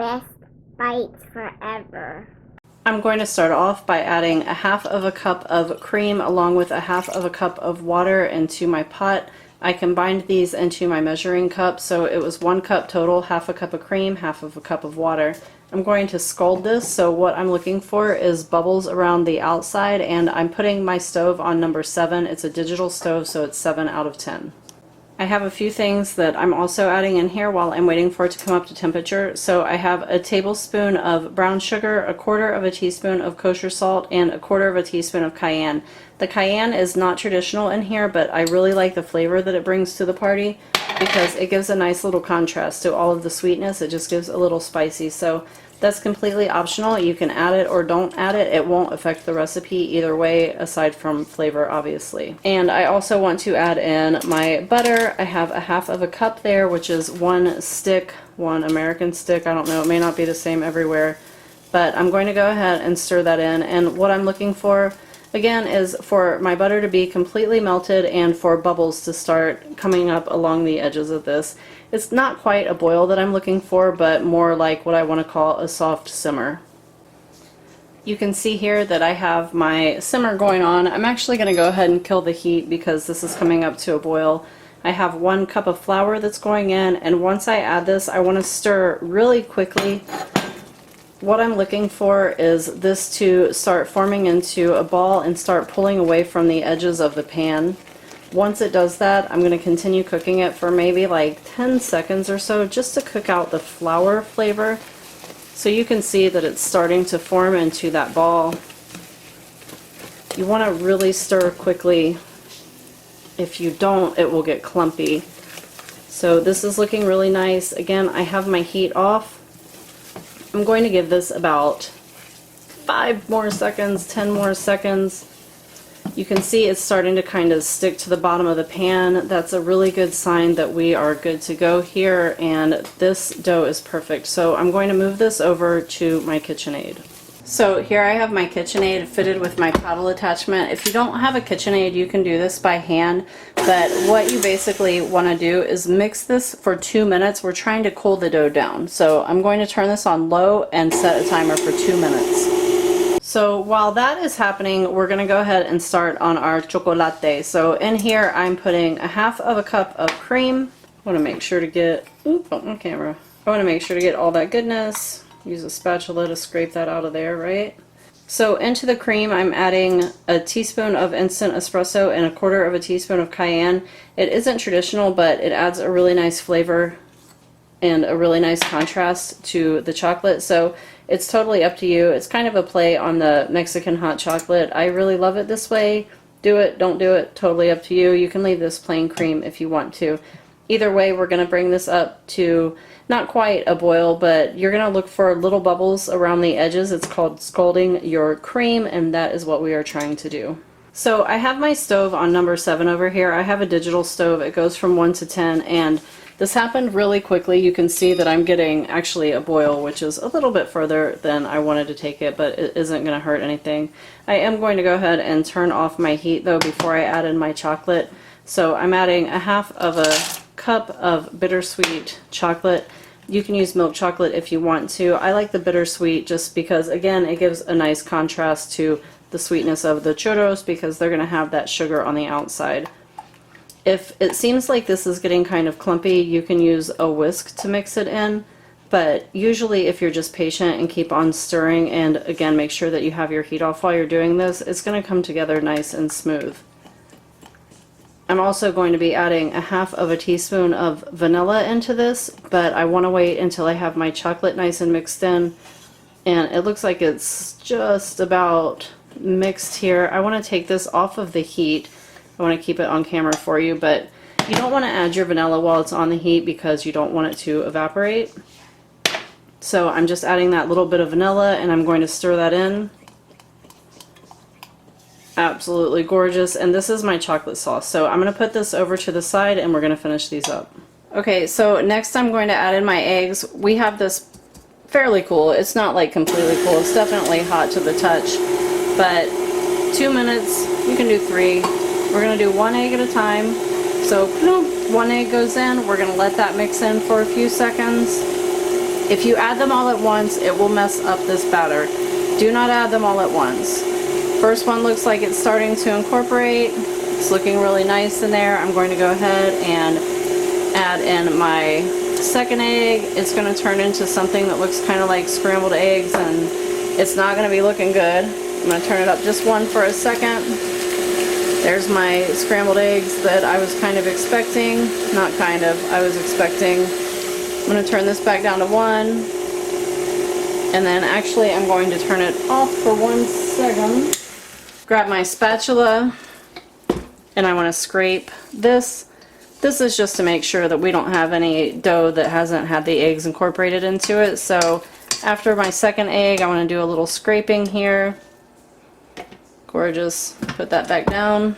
best bites forever. I'm going to start off by adding a half of a cup of cream along with a half of a cup of water into my pot. I combined these into my measuring cup, so it was 1 cup total, half a cup of cream, half of a cup of water. I'm going to scald this, so what I'm looking for is bubbles around the outside, and I'm putting my stove on number 7. It's a digital stove, so it's 7 out of 10. I have a few things that I'm also adding in here while I'm waiting for it to come up to temperature. So I have a tablespoon of brown sugar, a quarter of a teaspoon of kosher salt, and a quarter of a teaspoon of cayenne. The cayenne is not traditional in here, but I really like the flavor that it brings to the party because it gives a nice little contrast to all of the sweetness. It just gives a little spicy. So that's completely optional. You can add it or don't add it. It won't affect the recipe either way, aside from flavor, obviously. And I also want to add in my butter. I have a half of a cup there, which is 1 stick, 1 American stick. I don't know, it may not be the same everywhere. But I'm going to go ahead and stir that in. And what I'm looking for, again, is for my butter to be completely melted and for bubbles to start coming up along the edges of this. It's not quite a boil that I'm looking for, but more like what I want to call a soft simmer. You can see here that I have my simmer going on. I'm actually going to go ahead and kill the heat because this is coming up to a boil. I have 1 cup of flour that's going in, and once I add this, I want to stir really quickly. What I'm looking for is this to start forming into a ball and start pulling away from the edges of the pan. Once it does that, I'm going to continue cooking it for maybe like 10 seconds or so just to cook out the flour flavor. So you can see that it's starting to form into that ball. You want to really stir quickly. If you don't, it will get clumpy. So this is looking really nice. Again, I have my heat off. I'm going to give this about 5 more seconds, 10 more seconds. You can see it's starting to kind of stick to the bottom of the pan. That's a really good sign that we are good to go here, and this dough is perfect. So I'm going to move this over to my KitchenAid. So here I have my KitchenAid fitted with my paddle attachment. If you don't have a KitchenAid, you can do this by hand, but what you basically want to do is mix this for 2 minutes. We're trying to cool the dough down. So I'm going to turn this on low and set a timer for 2 minutes. So while that is happening, we're going to go ahead and start on our chocolate. So in here I'm putting a half of a cup of cream. I want to make sure to get, on camera. I want to make sure to get all that goodness. Use a spatula to scrape that out of there, right? So into the cream I'm adding a teaspoon of instant espresso and a quarter of a teaspoon of cayenne. It isn't traditional, but it adds a really nice flavor and a really nice contrast to the chocolate. So it's totally up to you. It's kind of a play on the Mexican hot chocolate. I really love it this way. Do it, don't do it, totally up to you. You can leave this plain cream if you want to. Either way, we're going to bring this up to not quite a boil, but you're going to look for little bubbles around the edges. It's called scalding your cream, and that is what we are trying to do. So I have my stove on number 7 over here. I have a digital stove. It goes from 1 to 10, and this happened really quickly. You can see that I'm getting actually a boil, which is a little bit further than I wanted to take it, but it isn't going to hurt anything. I am going to go ahead and turn off my heat though before I add in my chocolate. So I'm adding a half of a cup of bittersweet chocolate. You can use milk chocolate if you want to. I like the bittersweet just because, again, it gives a nice contrast to the sweetness of the churros because they're going to have that sugar on the outside. If it seems like this is getting kind of clumpy, you can use a whisk to mix it in, but usually if you're just patient and keep on stirring, and again make sure that you have your heat off while you're doing this, it's going to come together nice and smooth. I'm also going to be adding a half of a teaspoon of vanilla into this, but I want to wait until I have my chocolate nice and mixed in, and it looks like it's just about mixed here. I want to take this off of the heat. I want to keep it on camera for you, but you don't want to add your vanilla while it's on the heat because you don't want it to evaporate. So I'm just adding that little bit of vanilla and I'm going to stir that in. Absolutely gorgeous. And this is my chocolate sauce. So I'm going to put this over to the side and we're going to finish these up. Okay, so next I'm going to add in my eggs. We have this fairly cool. It's not like completely cool. It's definitely hot to the touch, but 2 minutes, you can do 3. We're going to do 1 egg at a time. So 1 egg goes in, we're going to let that mix in for a few seconds, If you add them all at once, it will mess up this batter. Do not add them all at once. First one looks like it's starting to incorporate. It's looking really nice in there. I'm going to go ahead and add in my second egg. It's going to turn into something that looks kind of like scrambled eggs, and it's not going to be looking good. I'm going to turn it up just one for a second. There's my scrambled eggs that I was kind of expecting. Not kind of, I was expecting. I'm going to turn this back down to 1. And then actually I'm going to turn it off for 1 second. Grab my spatula and I want to scrape this. This is just to make sure that we don't have any dough that hasn't had the eggs incorporated into it. So after my second egg, I want to do a little scraping here. Gorgeous. Put that back down.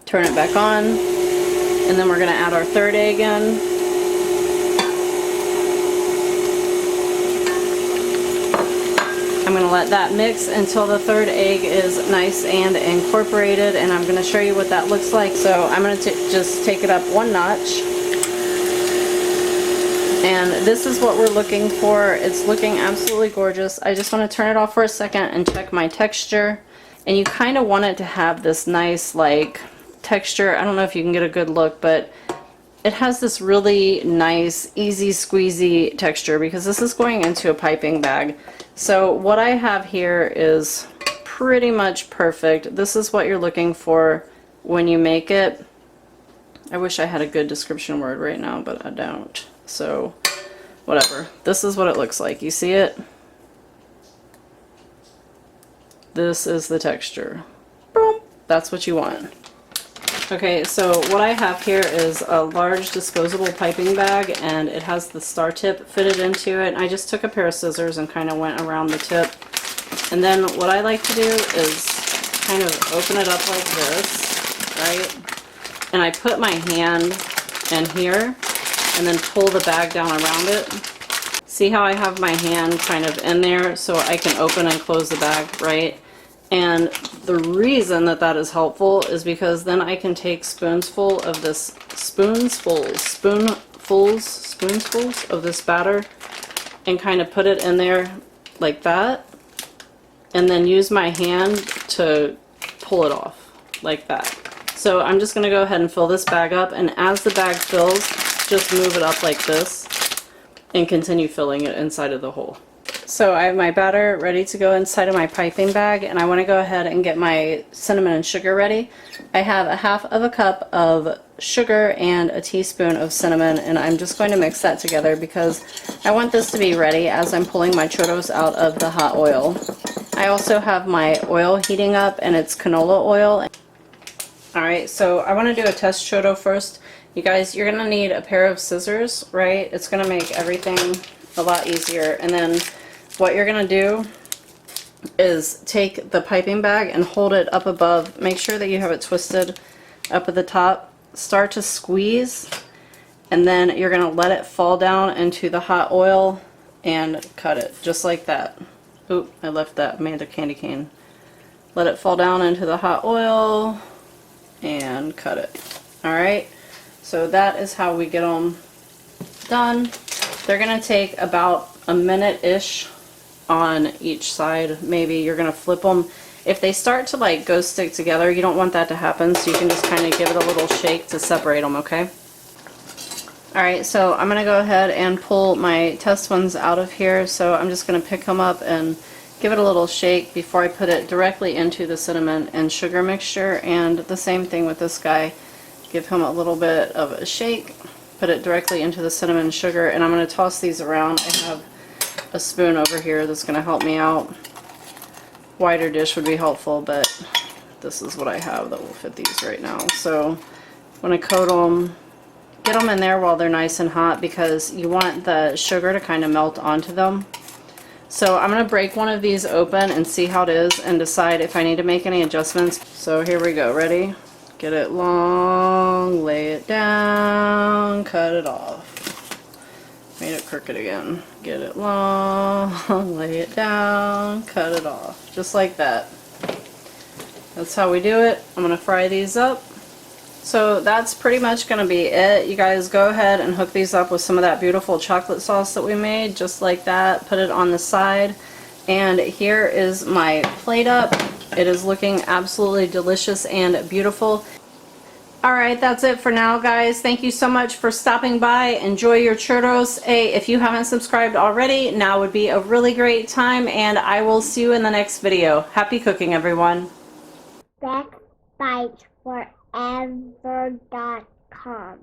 Turn it back on. And then we're going to add our third egg in. I'm going to let that mix until the third egg is nice and incorporated, and I'm going to show you what that looks like. So I'm going to just take it up 1 notch. And this is what we're looking for. It's looking absolutely gorgeous. I just want to turn it off for a second and check my texture. And you kind of want it to have this nice like texture. I don't know if you can get a good look, but it has this really nice, easy squeezy texture because this is going into a piping bag. So what I have here is pretty much perfect. This is what you're looking for when you make it. I wish I had a good description word right now, but I don't. So whatever. This is what it looks like. You see it? This is the texture. Boom. That's what you want. Okay, so what I have here is a large disposable piping bag, and it has the star tip fitted into it. I just took a pair of scissors and kind of went around the tip. And then what I like to do is kind of open it up like this, right? And I put my hand in here and then pull the bag down around it. See how I have my hand kind of in there so I can open and close the bag, right? And the reason that that is helpful is because then I can take spoonfuls of this of this batter and kind of put it in there like that, and then use my hand to pull it off like that. So I'm just going to go ahead and fill this bag up, and as the bag fills, just move it up like this and continue filling it inside of the hole. So I have my batter ready to go inside of my piping bag, and I want to go ahead and get my cinnamon and sugar ready. I have a half of a cup of sugar and a teaspoon of cinnamon, and I'm just going to mix that together because I want this to be ready as I'm pulling my churros out of the hot oil. I also have my oil heating up, and it's canola oil. Alright, so I want to do a test churro first. You guys, you're going to need a pair of scissors, right? It's going to make everything a lot easier. And then what you're going to do is take the piping bag and hold it up above. Make sure that you have it twisted up at the top. Start to squeeze, and then you're going to let it fall down into the hot oil and cut it just like that. Oop, I left that Amanda candy cane. Let it fall down into the hot oil and cut it. Alright, so that is how we get them done. They're going to take about a minute-ish on each side. Maybe you're going to flip them. If they start to like go stick together, you don't want that to happen, so you can just kind of give it a little shake to separate them, okay? Alright, so I'm going to go ahead and pull my test ones out of here. So I'm just going to pick them up and give it a little shake before I put it directly into the cinnamon and sugar mixture. And the same thing with this guy. Give him a little bit of a shake, put it directly into the cinnamon and sugar, and I'm going to toss these around. I have a spoon over here that's going to help me out. Wider dish would be helpful, but this is what I have that will fit these right now. So I'm going to coat them, get them in there while they're nice and hot because you want the sugar to kind of melt onto them. So I'm going to break one of these open and see how it is and decide if I need to make any adjustments. So here we go. Ready? Get it long, lay it down, cut it off. Made it crooked again. Get it long, lay it down, cut it off. Just like that. That's how we do it. I'm going to fry these up. So that's pretty much going to be it. You guys go ahead and hook these up with some of that beautiful chocolate sauce that we made, just like that. Put it on the side. And here is my plate up. It is looking absolutely delicious and beautiful. Alright, that's it for now, guys. Thank you so much for stopping by. Enjoy your churros. Hey, if you haven't subscribed already, now would be a really great time, and I will see you in the next video. Happy cooking, everyone. Backbiteforever.com